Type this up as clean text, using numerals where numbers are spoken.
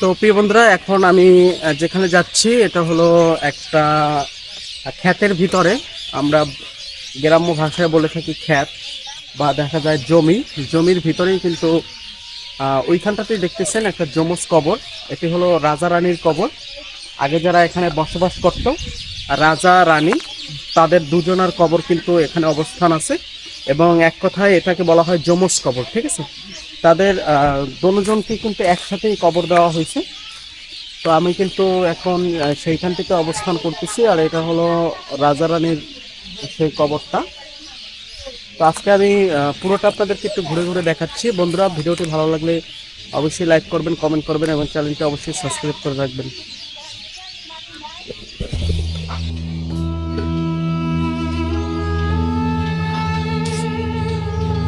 তো প্রিয় বন্ধুরা, এখন আমি যেখানে যাচ্ছি এটা হলো একটা ক্ষেতের ভিতরে। আমরা গ্রাম্য ভাষায় বলে থাকি ক্ষেত, বা দেখা যায় জমি। জমির ভিতরেই কিন্তু ওইখানটাতেই দেখতেছেন একটা যমজ কবর। এটি হলো রাজা রানীর কবর। আগে যারা এখানে বসবাস করত, রাজা রানী, তাদের দুজনার কবর কিন্তু এখানে অবস্থান আছে। এবং এক কথায় এটাকে বলা হয় যমজ কবর, ঠিক আছে। তাদের দুজনকে কিন্তু একসাথেই কবর দেওয়া হয়েছে। তো আমি কিন্তু এখন সেইখান থেকে অবস্থান করতেছি, আর এটা হলো রাজা রানীর সেই কবরটা। তো আজকে আমি পুরোটা আপনাদেরকে একটু ঘুরে ঘুরে দেখাচ্ছি। বন্ধুরা, ভিডিওটি ভালো লাগলে অবশ্যই লাইক করবেন, কমেন্ট করবেন এবং চ্যানেলটি অবশ্যই সাবস্ক্রাইব করে রাখবেন।